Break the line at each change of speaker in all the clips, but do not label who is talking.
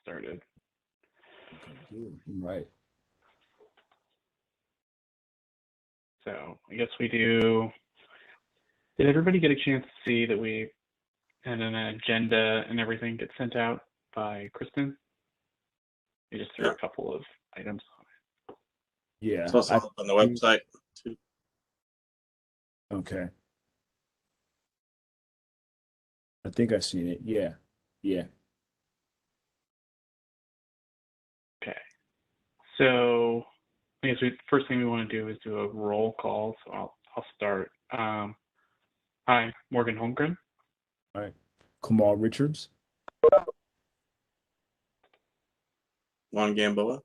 started.
Okay, good. Right.
So I guess we do. Did everybody get a chance to see that we had an agenda and everything get sent out by Kristen? We just threw a couple of items on it.
Yeah.
It's also up on the website too.
Okay. I think I've seen it. Yeah. Yeah.
Okay. So I guess first thing we want to do is do a roll call. So I'll start. Hi, Morgan Holmgren.
All right. Kamal Richards.
Juan Gamboa.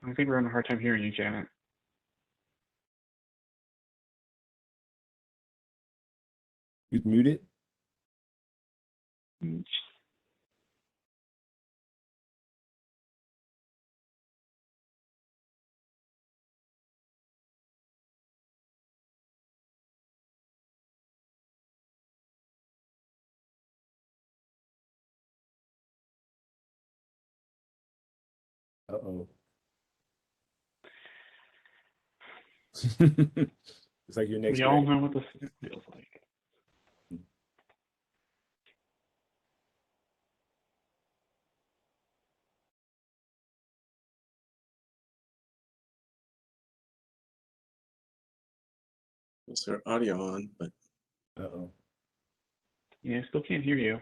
I think we're having a hard time hearing you, Janet.
You muted? Uh-oh. It's like your next.
We all know what this feels like.
Is there audio on? But
Uh-oh.
Yeah, I still can't hear you.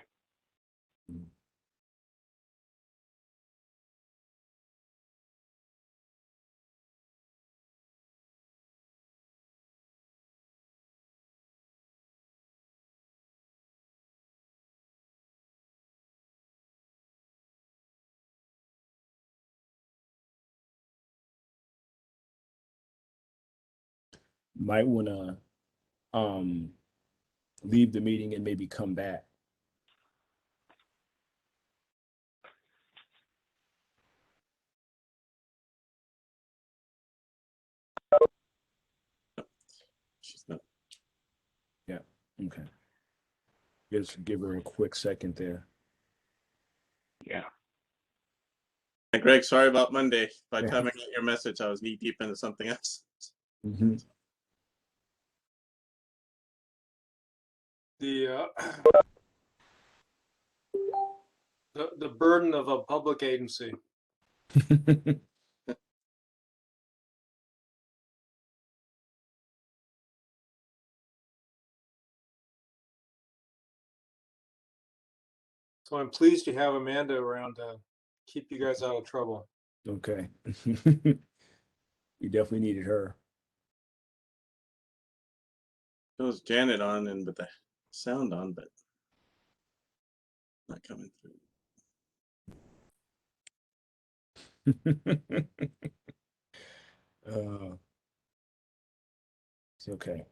Might want to leave the meeting and maybe come back.
she's not.
Yeah. Okay. Just give her a quick second there.
Yeah.
Hey, Greg, sorry about Monday. By the time I got your message, I was knee deep into something else.
Mm-hmm.
The burden of a public agency. So I'm pleased you have Amanda around to keep you guys out of trouble.
Okay. We definitely needed her.
It was Janet on and with the sound on, but not coming through.
It's okay.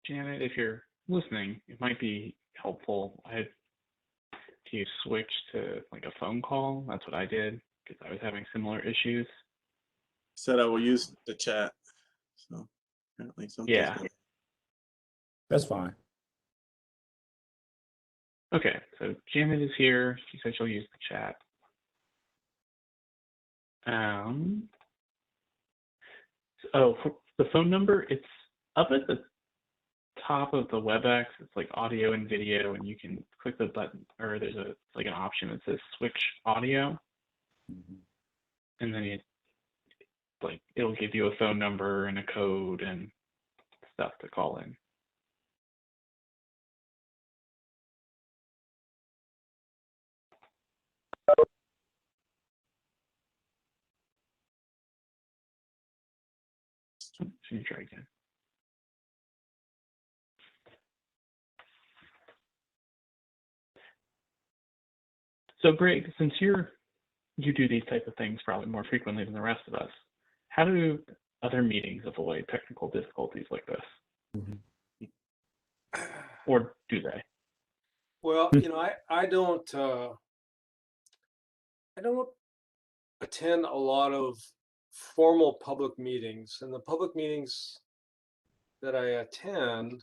Janet, if you're listening, it might be helpful. Do you switch to like a phone call? That's what I did because I was having similar issues.
Said I will use the chat. So apparently something's going.
That's fine.
Okay, so Janet is here. She said she'll use the chat. Oh, the phone number, it's up at the top of the WebEx. It's like audio and video, and you can click the button, or there's like an option that says switch audio. And then it'll give you a phone number and a code and stuff to call in. Should you try again? So Greg, since you do these type of things probably more frequently than the rest of us, how do other meetings avoid technical difficulties like this? Mm-hmm. Or do they?
Well, I don't attend a lot of formal public meetings, and the public meetings that I attend,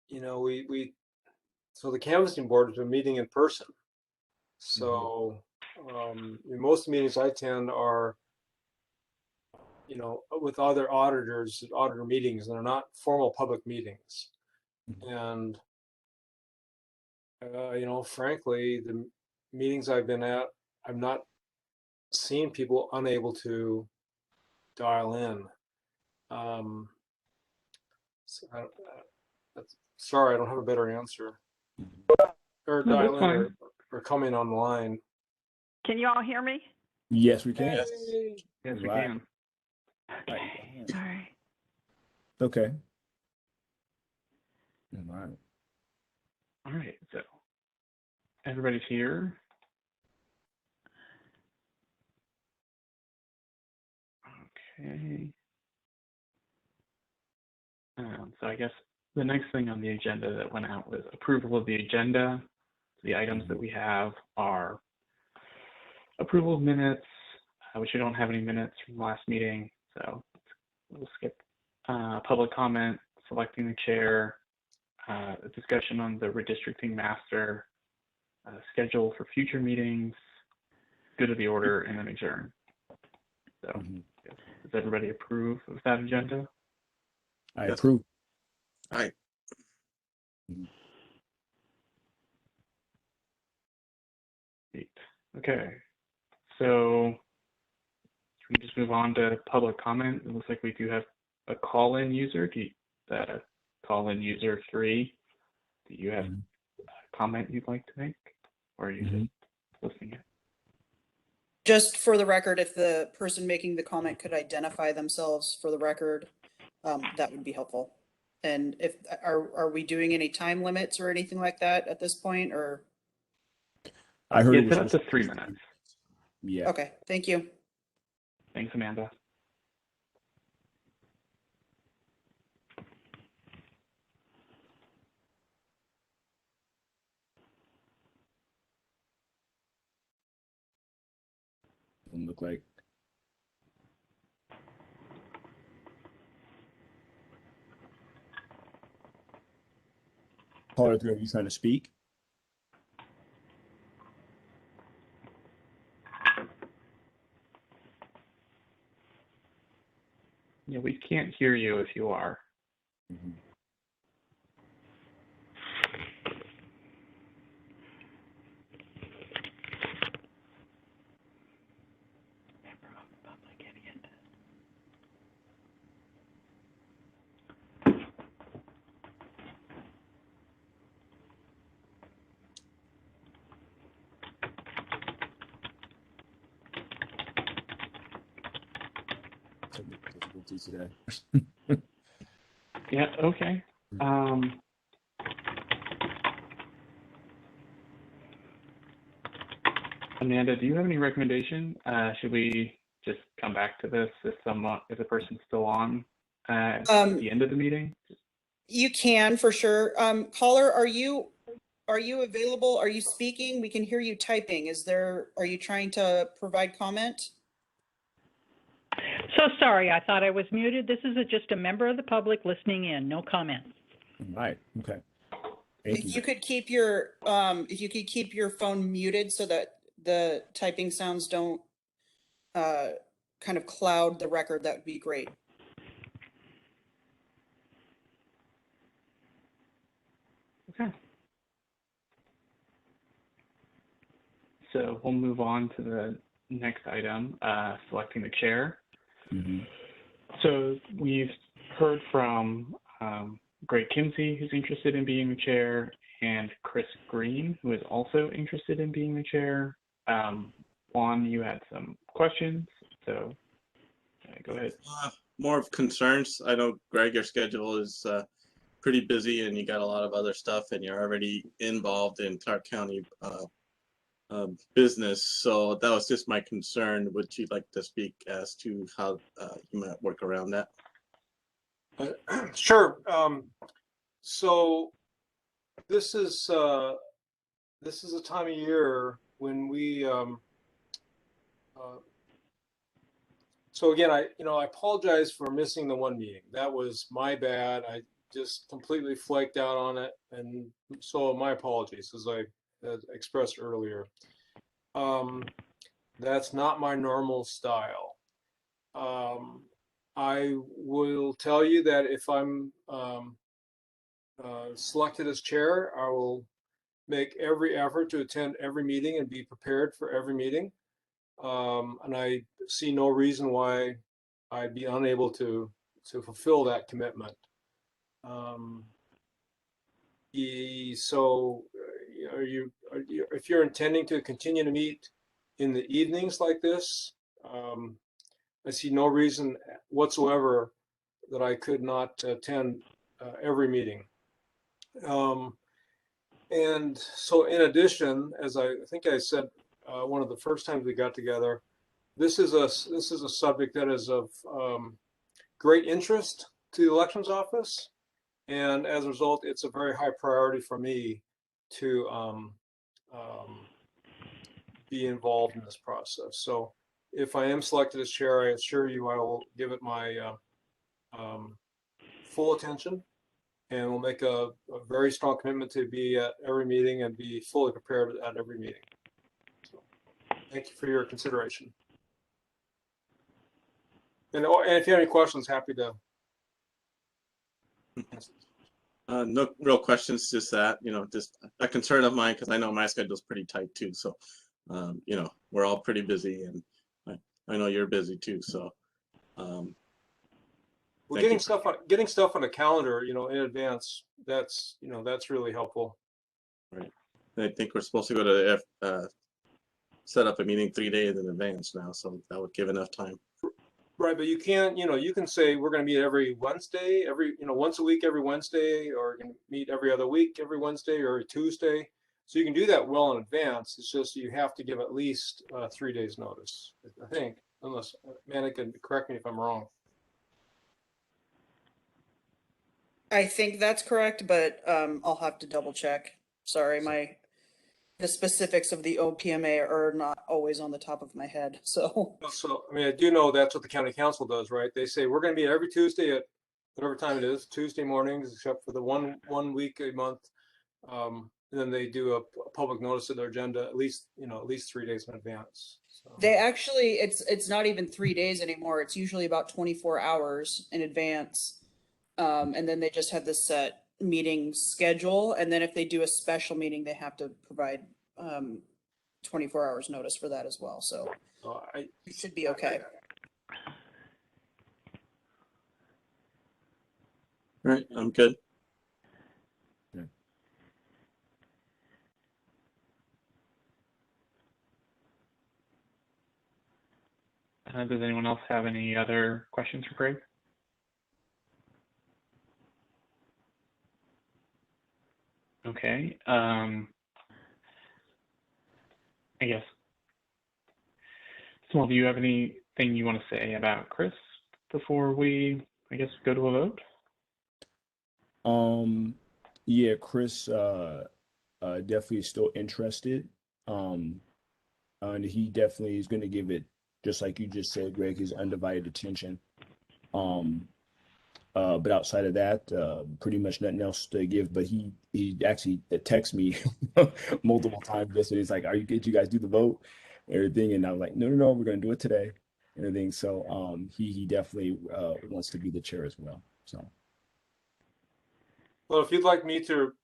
you know, so the canvassing board has been meeting in person. So most meetings I attend are, you know, with other auditors, auditor meetings, and they're not formal public meetings. And you know, frankly, the meetings I've been at, I've not seen people unable to dial in. So sorry, I don't have a better answer. Or
No,
dial
that's
in
fine.
or come in online.
Can you all hear me?
Yes, we can.
Hey.
Yes, we
Right.
can.
Okay. All right.
Okay. All right.
All right. So everybody's here. Okay. So I guess the next thing on the agenda that went out was approval of the agenda. The items that we have are approval of minutes, which we don't have any minutes from the last meeting, so we'll skip public comment, selecting the chair, a discussion on the redistricting master, schedule for future meetings, good of the order, and then adjourn. So does everybody approve of that agenda?
I
Yes.
approve.
Aye.
Great. Okay. So we just move on to public comment. It looks like we do have a call-in user. Call-in user 3. Do you have a comment you'd like to make, or are you just listening?
Just for the record, if the person making the comment could identify themselves for the record, that would be helpful. And if are we doing any time limits or anything like that at this point, or?
I heard
Yeah,
it was
set up to 3 minutes.
Yeah.
Okay, thank you.
Thanks, Amanda.
Doesn't look like. Caller 3, are you trying to speak?
Yeah, we can't hear you if you are.
Difficulty today.
Yeah, okay. Amanda, do you have any recommendation? Should we just come back to this if the person's still on at the end of the meeting?
You can for sure. Caller, are you available? Are you speaking? We can hear you typing. Are you trying to provide comment?
So sorry, I thought I was muted. This is just a member of the public listening in. No comment.
All right. Okay.
If you could keep your phone muted so that the typing sounds don't kind of cloud the record, that would be great.
Okay. So we'll move on to the next item, selecting the chair. So we've heard from Greg Kinsey, who's interested in being the chair, and Chris Green, who is also interested in being the chair. Juan, you had some questions, so go ahead.
More of concerns. I know, Greg, your schedule is pretty busy and you got a lot of other stuff and you're already involved in Clark County business. So that was just my concern. Would you like to speak as to how you might work around that?
Sure. So this is a time of year when we so again, I apologize for missing the one meeting. That was my bad. I just completely flaked out on it, and so my apologies, as I expressed earlier. That's not my normal style. I will tell you that if I'm selected as chair, I will make every effort to attend every meeting and be prepared for every meeting. And I see no reason why I'd be unable to fulfill that commitment. So, if you're intending to continue to meet in the evenings like this, I see no reason whatsoever that I could not attend every meeting. And so, in addition, as I think I said one of the first times we got together, this is a subject that is of great interest to the elections office, and as a result, it's a very high priority for me to be involved in this process. So, if I am selected as chair, I assure you I will give it my full attention, and we'll make a very strong commitment to be at every meeting and be fully prepared at every meeting. So, thank you for your consideration. And if you have any questions, happy to answer.
No real questions, just that, just a concern of mine, because I know my schedule's pretty tight too. So, we're all pretty busy, and I know you're busy too. So,
well, getting stuff on a calendar, in advance, that's really helpful.
Right. I think we're supposed to go to set up a meeting 3 days in advance now, so that would give enough time.
Right, but you can't, you can say we're going to meet every Wednesday, once a week, every Wednesday, or you can meet every other week, every Wednesday, or Tuesday. So you can do that well in advance. It's just you have to give at least 3 days notice, I think, unless Manny can correct me if I'm wrong.
I think that's correct, but I'll have to double check. Sorry, the specifics of the OPMA are not always on the top of my head. So
I mean, I do know that's what the county council does, right? They say we're going to meet every Tuesday at whatever time it is, Tuesday mornings, except for the one week a month. And then they do a public notice of their agenda at least 3 days in advance. So.
they actually, it's not even 3 days anymore. It's usually about 24 hours in advance. And then they just have this set meeting schedule. And then if they do a special meeting, they have to provide 24 hours notice for that as well. So it should be okay.
All right, I'm good.
Does anyone else have any other questions for Craig? Okay. I guess. So, do you have anything you want to say about Chris before we, I guess, go to a vote?
Yeah, Chris definitely is still interested. And he definitely is going to give it, just like you just said, Greg, his undivided attention. But outside of that, pretty much nothing else to give. But he actually texted me multiple times yesterday. He's like, did you guys do the vote? Everything. And I was like, no, we're going to do it today. And everything. So he definitely wants to be the chair as well. So.
Well, if you'd like me to,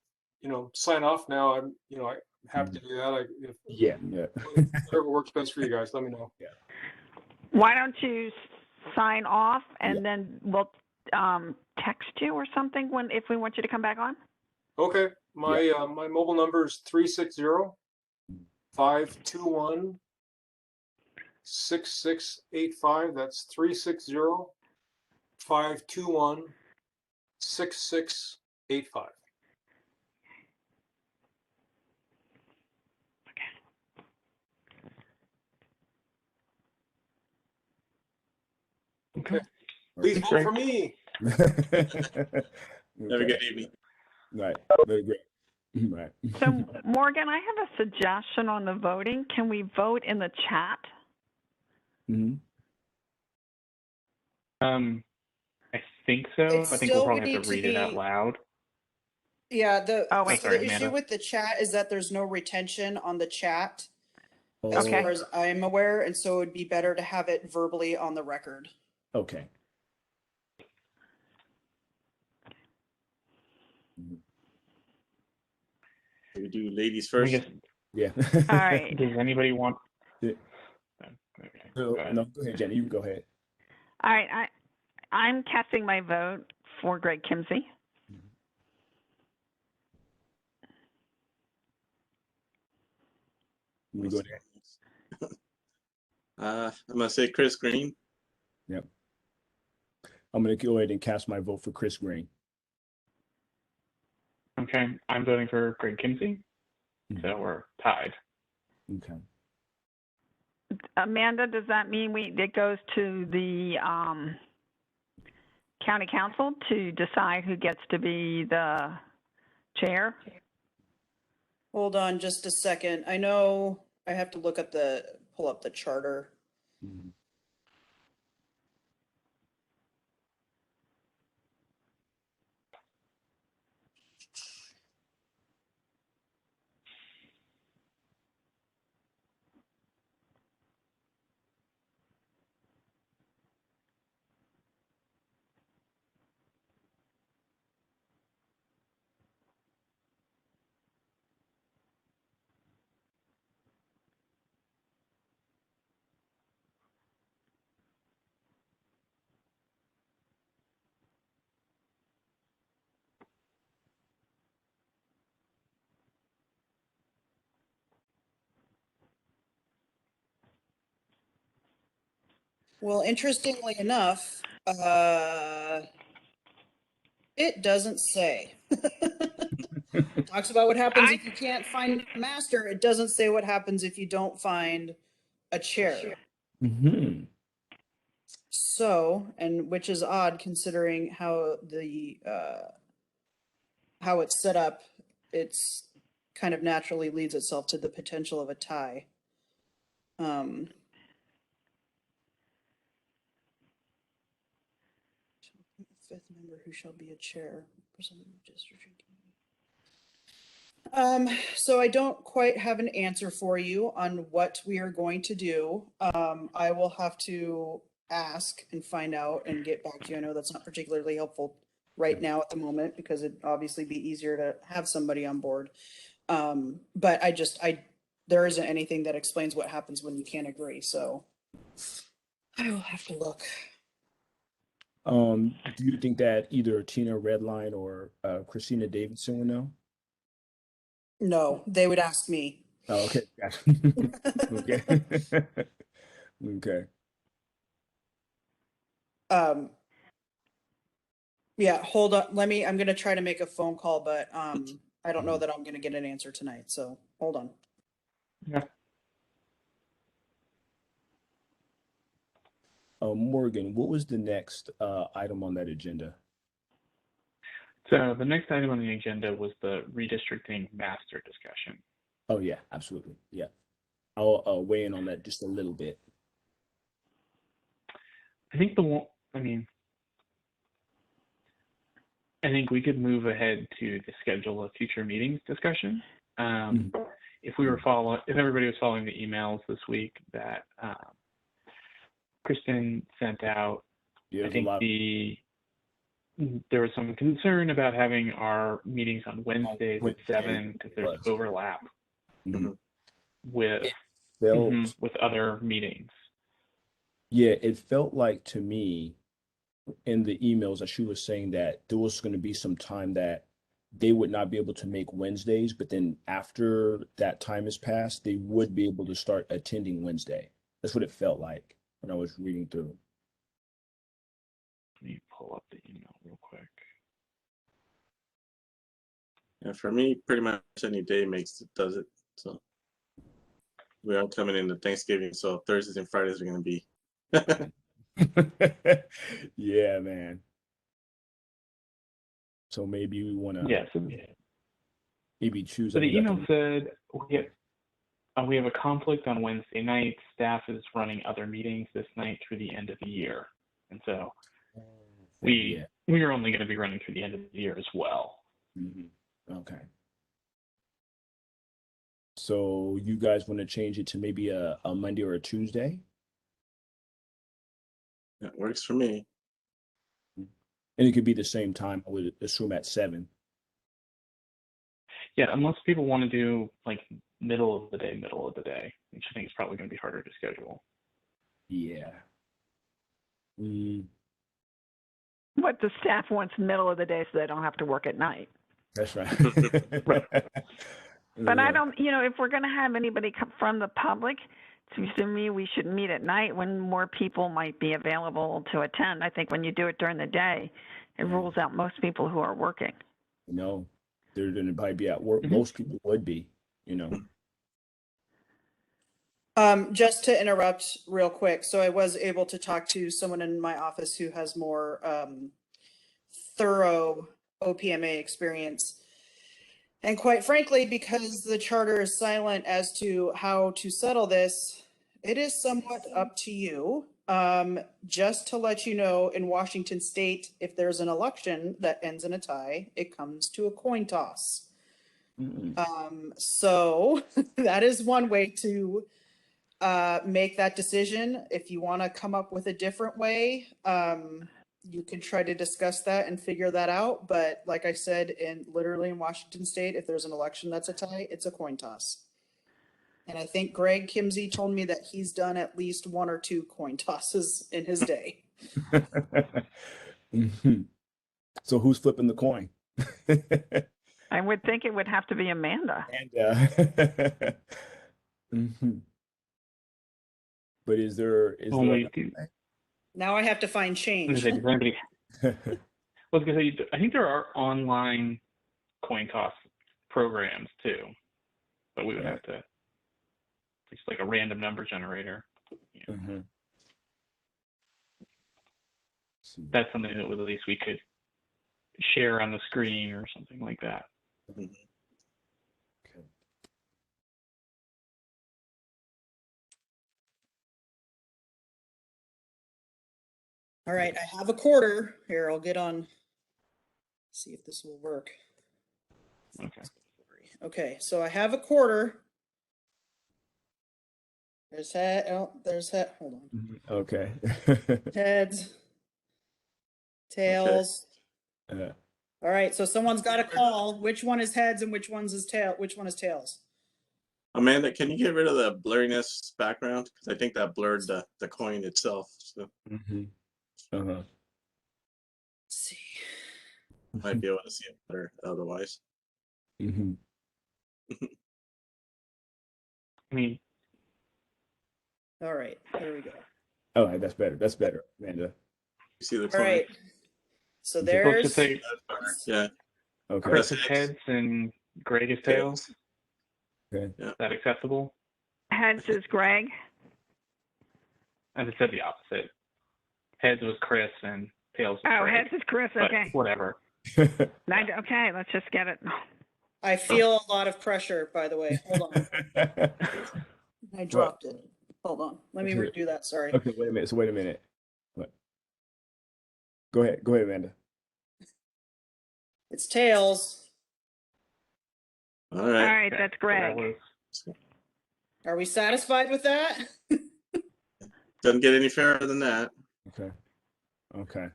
sign off now, I'm happy to do that.
Yeah.
Whatever works best for you guys, let me know.
Yeah.
Why don't you sign off, and then we'll text you or something if we want you to come back on?
Okay. My my mobile number is 360-521-6685. That's 360-521-6685. Okay. Please vote for me.
Have a good evening.
Right. Very great. Right.
So Morgan, I have a suggestion on the voting. Can we vote in the chat?
Mhm.
I think so.
It's
I think we'll
still
probably
would
have to
need to
read it out
be-
loud.
Yeah,
Oh,
Oh,
wait.
sorry,
the issue
Amanda.
with the chat is that there's no retention on the chat, as
Okay.
far as I'm aware, and so it would be better to have it verbally on the record.
Okay.
We do ladies
I
first.
guess,
Yeah.
All right.
does anybody want?
Yeah.
Okay,
So,
go ahead.
no, go ahead, Jenny. You can go ahead.
All right. I'm casting my vote for Greg Kimsey.
You go ahead.
I'm gonna say Chris Green.
Yep. I'm gonna go ahead and cast my vote for Chris Green.
Okay, I'm voting for Greg Kimsey, so we're tied.
Okay.
Amanda, does that mean it goes to the county council to decide who gets to be the chair?
Hold on just a second. I know I have to pull up the charter.
Mhm.
Well, interestingly enough, it doesn't say. Talks about what happens if you can't find a master. It doesn't say what happens if you don't find a chair.
Mm-hmm.
So, and which is odd considering how how it's set up, it's kind of naturally leads itself to the potential of a tie. Fifth member who shall be a chair. So I don't quite have an answer for you on what we are going to do. I will have to ask and find out and get back to you. I know that's not particularly helpful right now at the moment because it'd obviously be easier to have somebody on board. But there isn't anything that explains what happens when you can't agree. So I will have to look.
Do you think that either Tina Redline or Christina Davidson would know?
No, they would ask me.
Oh, okay. Gotcha. Okay. Okay.
Yeah, hold on. I'm gonna try to make a phone call, but I don't know that I'm gonna get an answer tonight, so hold on.
Yeah.
Morgan, what was the next item on that agenda?
So the next item on the agenda was the redistricting master discussion.
Oh yeah, absolutely. Yeah. I'll weigh in on that just a little bit.
I think I think we could move ahead to the schedule of future meetings discussion. If everybody was following the emails this week that Kristen sent out,
Yeah,
I think there was some concern about having our meetings on Wednesdays at 7 because there's overlap with with other meetings.
Yeah, it felt like to me in the emails that she was saying that there was going to be some time that they would not be able to make Wednesdays, but then after that time has passed, they would be able to start attending Wednesday. That's what it felt like when I was reading through.
Let me pull up the email real quick.
Yeah, for me, pretty much any day does it. So we are coming into Thanksgiving, so Thursdays and Fridays are going to be.
Yeah, man. So maybe we want to.
Yeah.
maybe choose
So the
another
email said we have a conflict on Wednesday night. Staff is running other meetings this night through the end of the year, and so we are only going to be running through the end of the year as well.
Okay. So you guys want to change it to maybe a Monday or a Tuesday?
That works for me.
And it could be the same time, I would assume at 7.
Yeah, unless people want to do like middle of the day, which I think is probably going to be harder to schedule.
Yeah.
What the staff wants middle of the day so they don't have to work at night.
That's right.
Right.
But I
Yeah.
don't, if we're going to have anybody come from the public, it seems to me we should meet at night when more people might be available to attend. I think when you do it during the day, it rules out most people who are working.
No, they're going to probably be at work. Most people would be,
Just to interrupt real quick. So I was able to talk to someone in my office who has more thorough OPMA experience. And quite frankly, because the charter is silent as to how to settle this, it is somewhat up to you. Just to let you know, in Washington State, if there's an election that ends in a tie, it comes to a coin toss. So that is one way to make that decision. If you want to come up with a different way, you can try to discuss that and figure that out. But like I said, literally in Washington State, if there's an election that's a tie, it's a coin toss. And I think Greg Kimsey told me that he's done at least 1 or 2 coin tosses in his day.
So who's flipping the coin?
I would think it would have to be Amanda.
And but is there
Now I have to find change.
Does anybody? Well, I think there are online coin toss programs too, but we would have to. It's like a random number generator. That's something that at least we could share on the screen or something like that.
Okay.
All right, I have a quarter. Here, I'll get on, see if this will work.
Okay.
Okay, so I have a quarter. There's head, there's head, hold on.
Okay.
Heads, tails.
Okay.
All right, so someone's got to call. Which one is heads and which one is tails?
Amanda, can you get rid of the blurriness background? Because I think that blurred the coin itself. So
Let's see.
might be able to see it better otherwise.
I mean,
All right, there we go.
All right, that's better, Amanda.
You see the
All
coin?
right. So
Okay.
there's,
say
Yeah.
Okay.
Chris is heads and Greg is tails.
Okay.
Yeah.
Is that acceptable?
Heads is Greg.
I just said the opposite. Heads was Chris and tails was
Oh,
Greg.
heads is Chris.
But
Okay.
whatever.
Okay, let's just get it.
I feel a lot of pressure, by the way. Hold on. I dropped it. Hold on. Let me
Okay.
redo that. Sorry.
Okay, wait a minute. What? Go ahead, Amanda.
It's tails.
All
All
right.
right, that's Greg.
Are we satisfied with that?
Doesn't get any fairer than that.
Okay.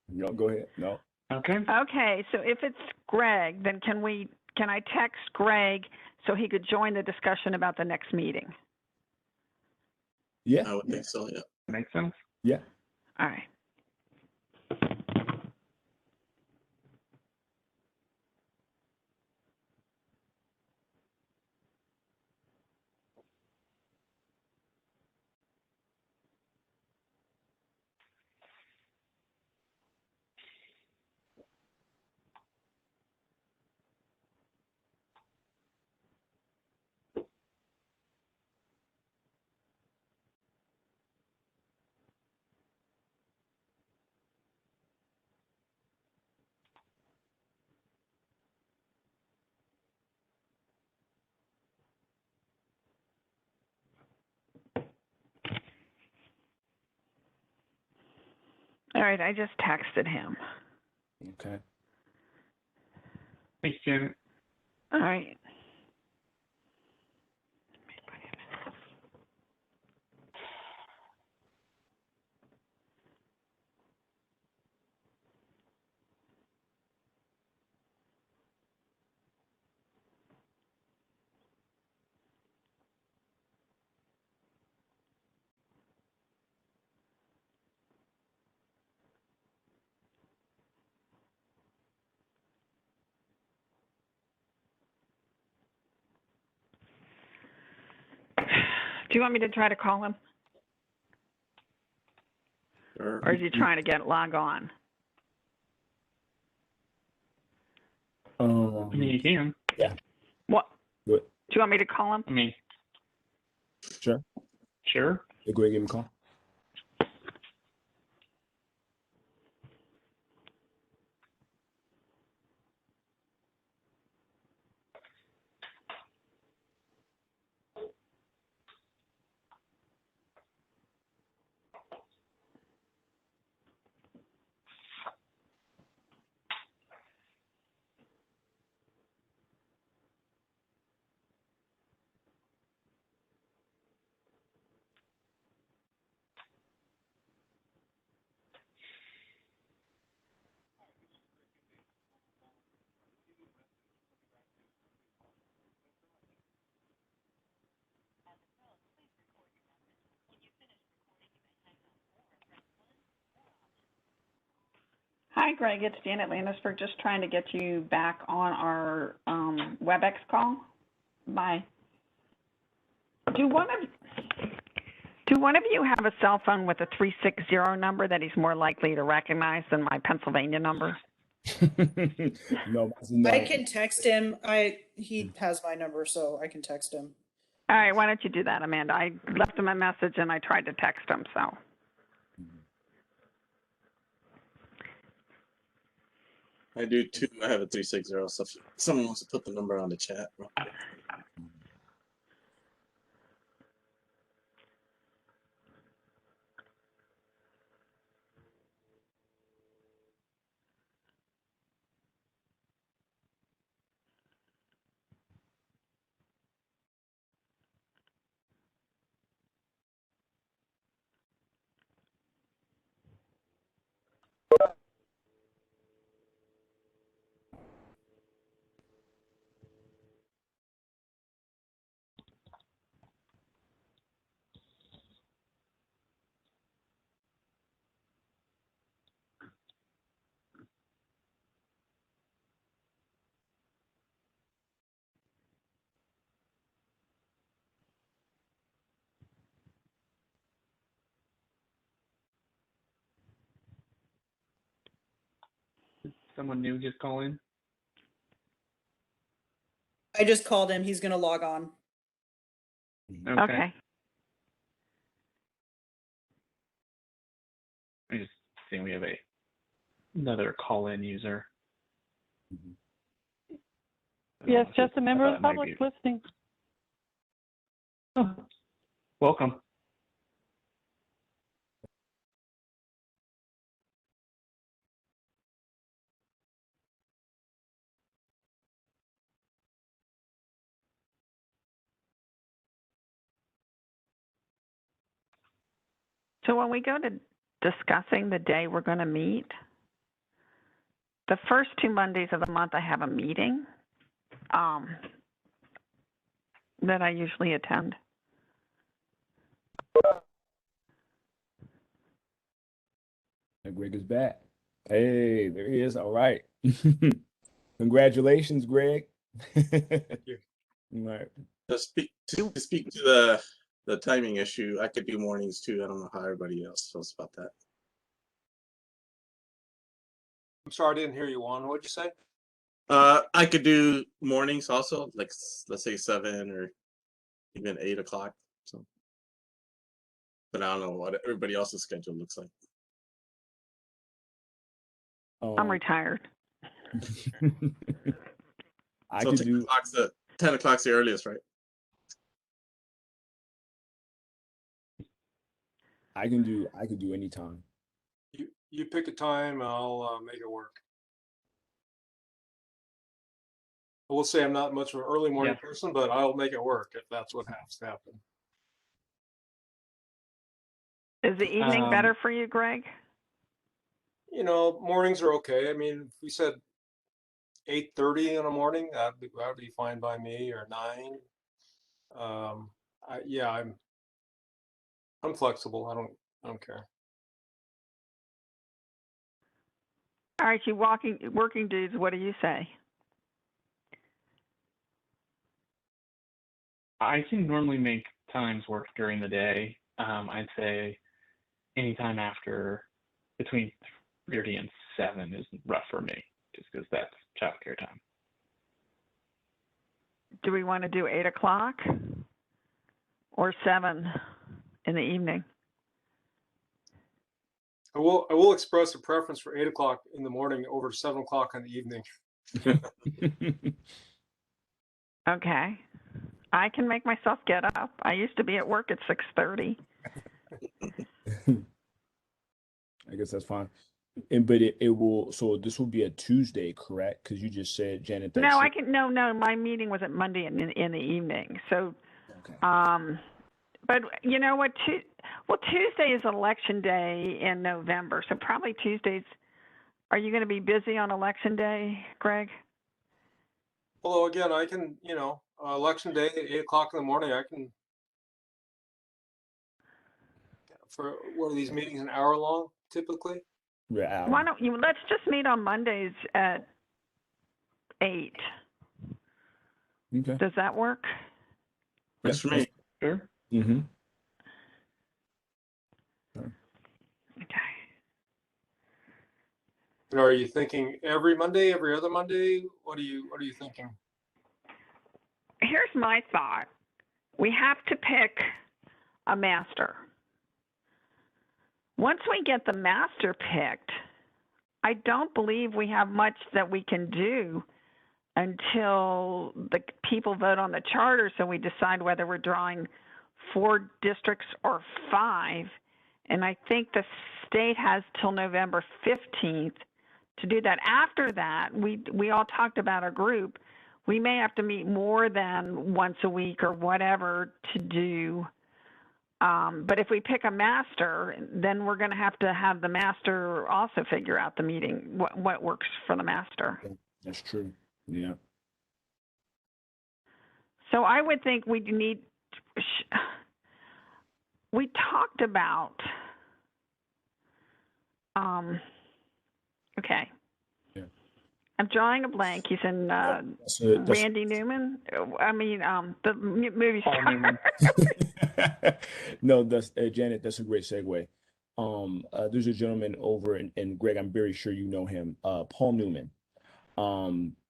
No, go ahead. No.
Okay.
Okay, so if it's Greg, then can I text Greg so he could join the discussion about the next meeting?
Yeah.
I would think so, yeah.
Makes sense.
Yeah.
All right. right, I just texted him.
Okay.
Thanks, Janet.
All right. Do you want me to try to call him? Or is he trying to log on?
I mean, you can.
Yeah.
What?
Good.
Do you want me to call him?
I mean,
Sure.
sure.
Hey, go ahead and give him a call.
Hi, Greg. It's Janet Landisberg. Just trying to get you back on our WebEx call. Bye. Do one of you have a cell phone with a 360 number that he's more likely to recognize than my Pennsylvania number?
No, no.
I can text him. He has my number, so I can text him.
All right, why don't you do that, Amanda? I left him a message and I tried to text him, so.
I do too. I have a 360. So if someone wants to put the number on the chat.
Did someone new just call in?
I just called him. He's going to log on.
Okay.
I just think we have another call-in user.
Yes, just a member of the public listening.
Oh, welcome.
So when we go to discussing the day we're going to meet, the first 2 Mondays of the month I have a meeting that I usually attend.
Greg is back. Hey, there he is. All right. Congratulations, Greg.
Thank you.
All right.
To speak to the timing issue, I could do mornings too. I don't know how everybody else feels about that.
I'm sorry, I didn't hear you, Juan. What'd you say?
I could do mornings also, like let's say 7 or even 8 o'clock. So, but I don't know what everybody else's schedule looks like.
I'm retired.
I
So
could
10
do.
o'clock's 10 o'clock's the earliest, right?
I could do any time.
You pick a time, I'll make it work. I will say I'm not much of an early morning person, but I'll make it work if that's what has to happen.
Is the evening better for you, Greg?
You know, mornings are okay. I mean, if we said 8:30 in the morning, that'd be fine by me, or 9. Yeah, I'm flexible. I don't care.
All right, you working dudes, what do you say?
I can normally make times work during the day. I'd say anytime after between 30 and 7 is rough for me, just because that's childcare time.
Do we want to do 8 o'clock or 7 in the evening?
I will express a preference for 8 o'clock in the morning over 7 o'clock in the evening.
Okay. I can make myself get up. I used to be at work at 6:30.
I guess that's fine. But it will, so this will be a Tuesday, correct? Because you just said, Janet, that
No, no, my meeting was at Monday in the evening. So,
okay.
but you know what? Tuesday is election day in November. So probably Tuesdays. Are you going to be busy on election day, Greg?
Although again, I can, election day at 8 o'clock in the morning, I can, for what are these meetings, an hour long typically?
Yeah.
Why don't you, let's just meet on Mondays at 8.
Okay.
Does that work?
That's for me.
Sure.
Mm-hmm.
Okay.
And are you thinking every Monday, every other Monday? What are you thinking?
Here's my thought. We have to pick a master. Once we get the master picked, I don't believe we have much that we can do until the people vote on the charter, so we decide whether we're drawing 4 districts or 5. And I think the state has till November 15th to do that. After that, we all talked about our group. We may have to meet more than once a week or whatever to do. But if we pick a master, then we're going to have the master also figure out the meeting, what works for the master.
That's true. Yeah.
So I would think we talked about, okay.
Yeah.
I'm drawing a blank. He's in Randy Newman. I mean, the movie star.
No, that's Janet. That's a great segue. There's a gentleman over and Greg, I'm very sure you know him, Paul Newman.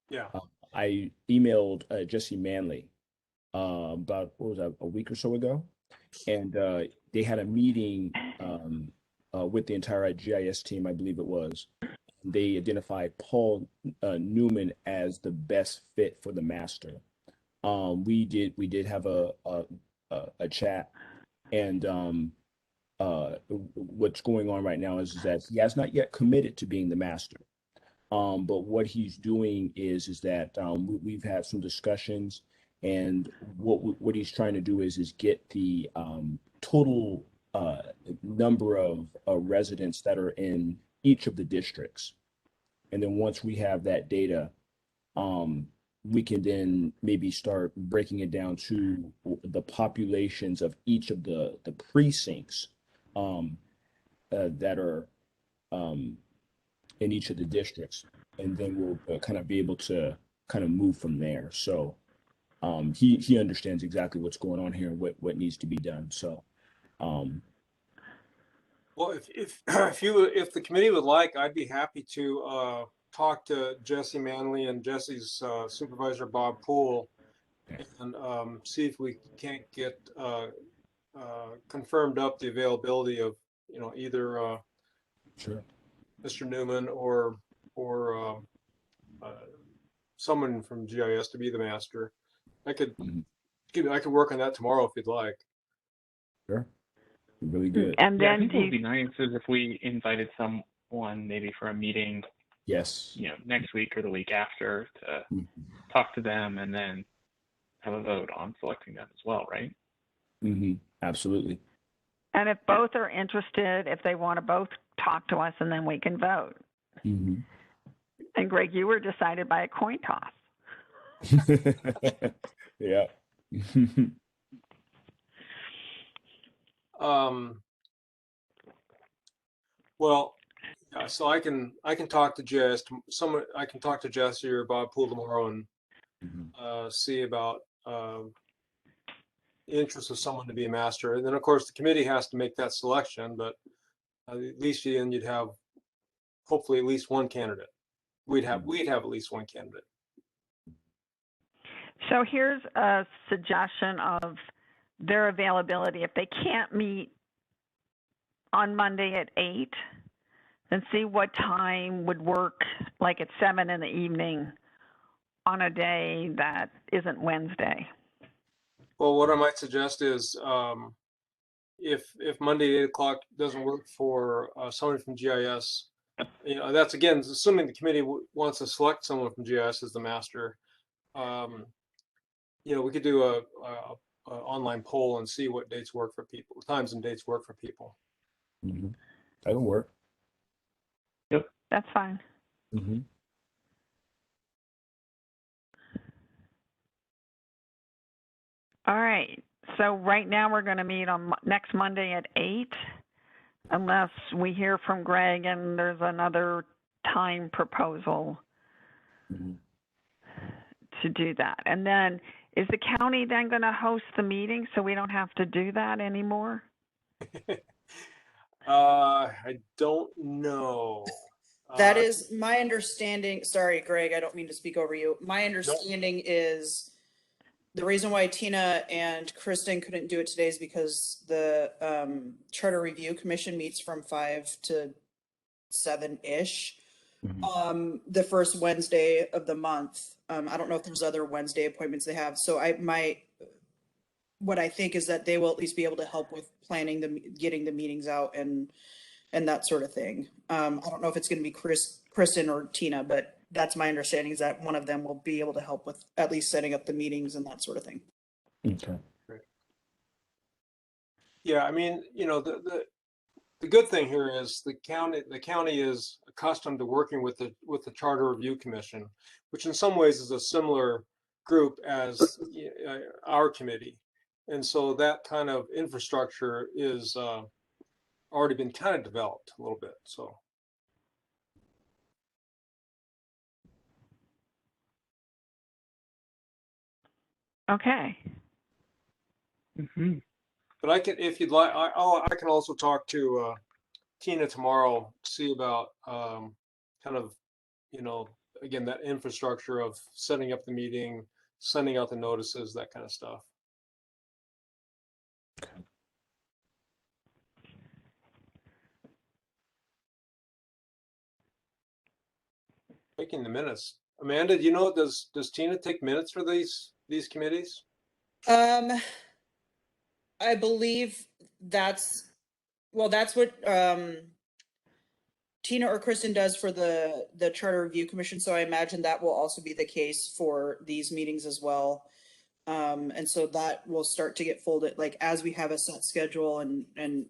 Yeah.
I emailed Jesse Manley about, what was that, a week or so ago, and they had a meeting with the entire GIS team, I believe it was. They identified Paul Newman as the best fit for the master. We did have a chat, and what's going on right now is that he has not yet committed to being the master. But what he's doing is that we've had some discussions, and what he's trying to do is get the total number of residents that are in each of the districts. And then once we have that data, we can then maybe start breaking it down to the populations of each of the precincts that are in each of the districts. And then we'll kind of be able to kind of move from there. So he understands exactly what's going on here and what needs to be done. So
Well, if the committee would like, I'd be happy to talk to Jesse Manley and Jesse's supervisor Bob Poole, and see if we can't get confirmed up the availability of either
sure.
Mr. Newman or someone from GIS to be the master. I could work on that tomorrow if you'd like.
Sure. Really good.
And
Yeah, I
then
think
do
what
you,
would be nice is if we invited someone maybe for a meeting,
Yes.
next week or the week after to
Mhm.
talk to them and then have a vote on selecting them as well, right?
Absolutely.
and if both are interested, if they want to both talk to us, and then we can vote.
Mhm.
And Greg, you were decided by a coin toss.
Yeah.
Well, yeah, so I can talk to Jess, I can talk to Jesse or Bob Poole tomorrow and
Mhm.
see about interest of someone to be a master. And then of course the committee has to make that selection, but at least then you'd have hopefully at least one candidate. We'd have at least one candidate.
So here's a suggestion of their availability. If they can't meet on Monday at 8, then see what time would work, like at 7 in the evening on a day that isn't Wednesday.
Well, what I might suggest is if Monday 8 o'clock doesn't work for someone from GIS, that's again assuming the committee wants to select someone from GIS as the master. We could do a online poll and see what dates work for people, times and dates work for people.
That'll work.
Yep.
That's fine. All right. So right now we're going to meet on next Monday at 8, unless we hear from Greg and there's another time proposal to do that. And then is the county then going to host the meeting so we don't have to do that anymore?
I don't know.
That is my understanding. Sorry, Greg, I don't mean to speak over you. My understanding is the reason why Tina and Kristen couldn't do it today is because the Charter Review Commission meets from 5 to 7-ish. The first Wednesday of the month. I don't know if there's other Wednesday appointments they have. So what I think is that they will at least be able to help with planning getting the meetings out and that sort of thing. I don't know if it's going to be Kristen or Tina, but that's my understanding is that one of them will be able to help with at least setting up the meetings and that sort of thing.
Okay.
Great. Yeah, I mean, the good thing here is the county is accustomed to working with the Charter Review Commission, which in some ways is a similar group as our committee, and so that kind of infrastructure is already been kind of developed a little bit. So.
Okay.
But I can, if you'd like, I can also talk to Tina tomorrow, see about kind of, again, that infrastructure of setting up the meeting, sending out the notices, that kind of stuff. Taking the minutes. Amanda, do you know, does Tina take minutes for these committees?
I believe that's what Tina or Kristen does for the Charter Review Commission. So I imagine that will also be the case for these meetings as well. And so that will start to get folded, like as we have a set schedule and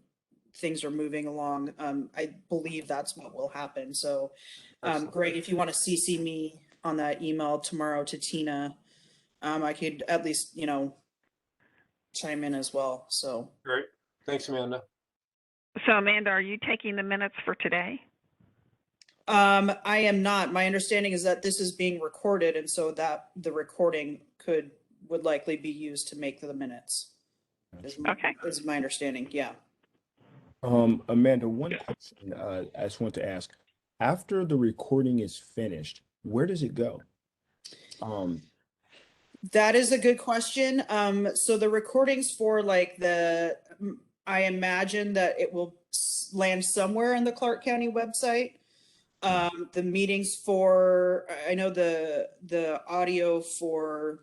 things are moving along. I believe that's what will happen. So, Greg, if you want to CC me on that email tomorrow to Tina, I could at least, chime in as well. So
Great. Thanks, Amanda.
So Amanda, are you taking the minutes for today?
I am not. My understanding is that this is being recorded, and so that the recording would likely be used to make the minutes.
Okay.
Is my understanding. Yeah.
Amanda, one question I just want to ask. After the recording is finished, where does it go?
That is a good question. So the recordings for I imagine that it will land somewhere on the Clark County website. The meetings I know the audio for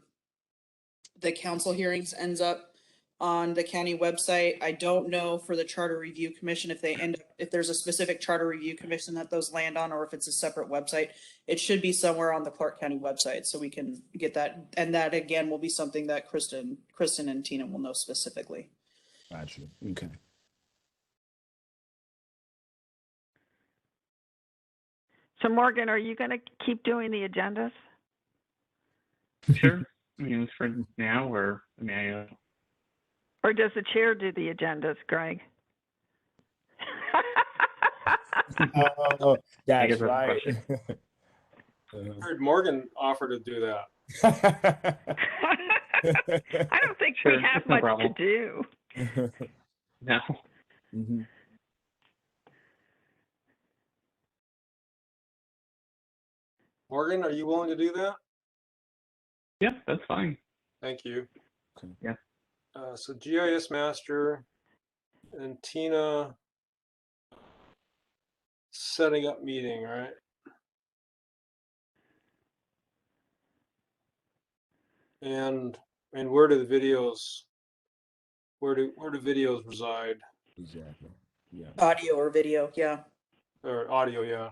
the council hearings ends up on the county website. I don't know for the Charter Review Commission if there's a specific Charter Review Commission that those land on, or if it's a separate website. It should be somewhere on the Clark County website, so we can get that. And that again will be something that Kristen and Tina will know specifically.
Gotcha. Okay.
So Morgan, are you going to keep doing the agendas?
Sure. I mean, for now, or I mean,
Or does the chair do the agendas, Greg?
Oh,
I guess
that's right.
I heard Morgan offer to do that.
I don't think
Sure,
we have
no
much
problem.
to do.
no.
Mhm.
Morgan, are you willing to do that?
Yeah, that's fine.
Thank you.
Okay.
Yeah.
So GIS master and Tina setting up meeting, right? And where do the videos? Where do videos reside?
Exactly. Yeah.
Audio or video, yeah.
Or audio, yeah.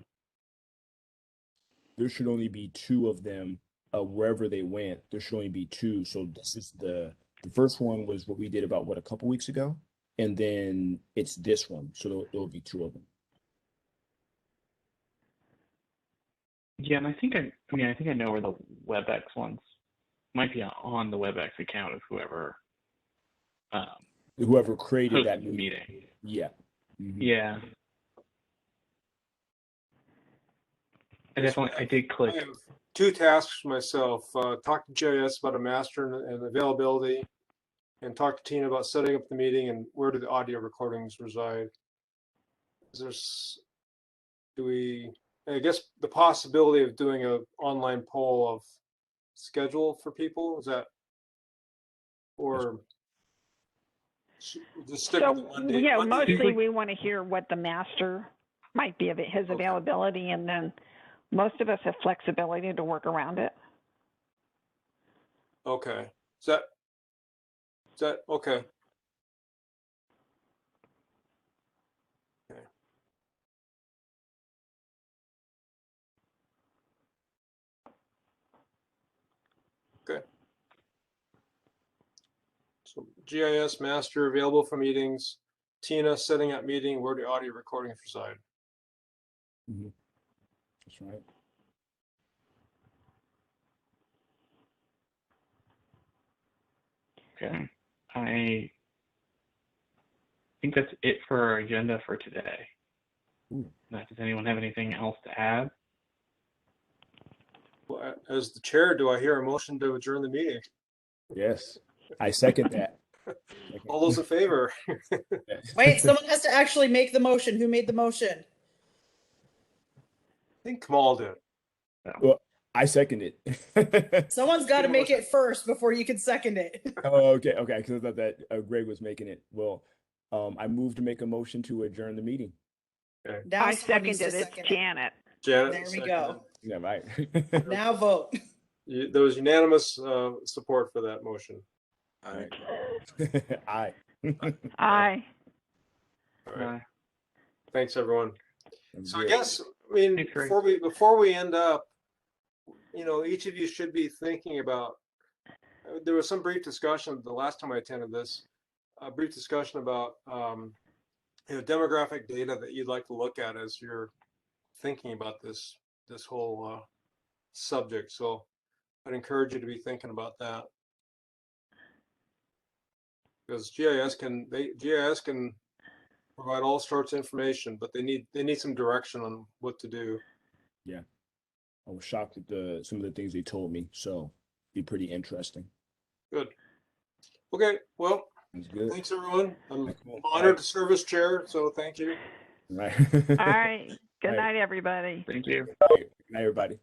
There should only be two of them. Wherever they went, there should only be two. So this is the first one was what we did about a couple weeks ago, and then it's this one. So there'll be two of them.
Yeah, and I think I know where the WebEx ones might be on the WebEx account of whoever
Whoever created
hosted
that
the meeting.
Yeah. Mhm.
Yeah. I did click.
I have two tasks for myself. Talk to GIS about a master and availability, and talk to Tina about setting up the meeting and where do the audio recordings reside. I guess the possibility of doing an online poll of schedule for people, is that, or just stick with the
So,
Monday?
yeah,
Monday-
mostly we want to hear what the master might be of his availability, and then most of us have flexibility to work around it.
Okay. Is that okay? Okay. So GIS master available for meetings. Tina setting up meeting, where the audio recordings reside.
Mhm. That's right.
Okay. I think that's it for our agenda for today.
Ooh.
Now, does anyone have anything else to add?
Well, as the chair, do I hear a motion to adjourn the meeting?
Yes, I second that.
All those in favor?
Wait, someone has to actually make the motion. Who made the motion?
I think Kamal did.
Well, I second it.
Someone's got to make it first before you can second it.
Oh, okay, because I thought that Greg was making it. Well, I moved to make a motion to adjourn the meeting.
Okay.
Now
I
someone needs
seconded
to
it.
second
It's Janet.
Janet.
There we
seconded.
go.
Yeah, right.
Now vote.
There was unanimous support for that motion.
Aye.
Aye.
Aye.
All right.
Aye.
Thanks, everyone.
That's
So I
good.
guess, I mean,
Thanks, Greg.
before we end up, each of you should be thinking about. There was some brief discussion the last time I attended this, a brief discussion about demographic data that you'd like to look at as you're thinking about this whole subject. So I'd encourage you to be thinking about that, because GIS can provide all sorts of information, but they need some direction on what to do.
Yeah, I was shocked at some of the things they told me. So be pretty interesting.
Good. Okay. Well,
That's good.
thanks everyone. I'm
Cool.
honored to serve as chair, so thank you.
Right.
All right. Good
Right.
night, everybody.
Thank you.
Good night, everybody.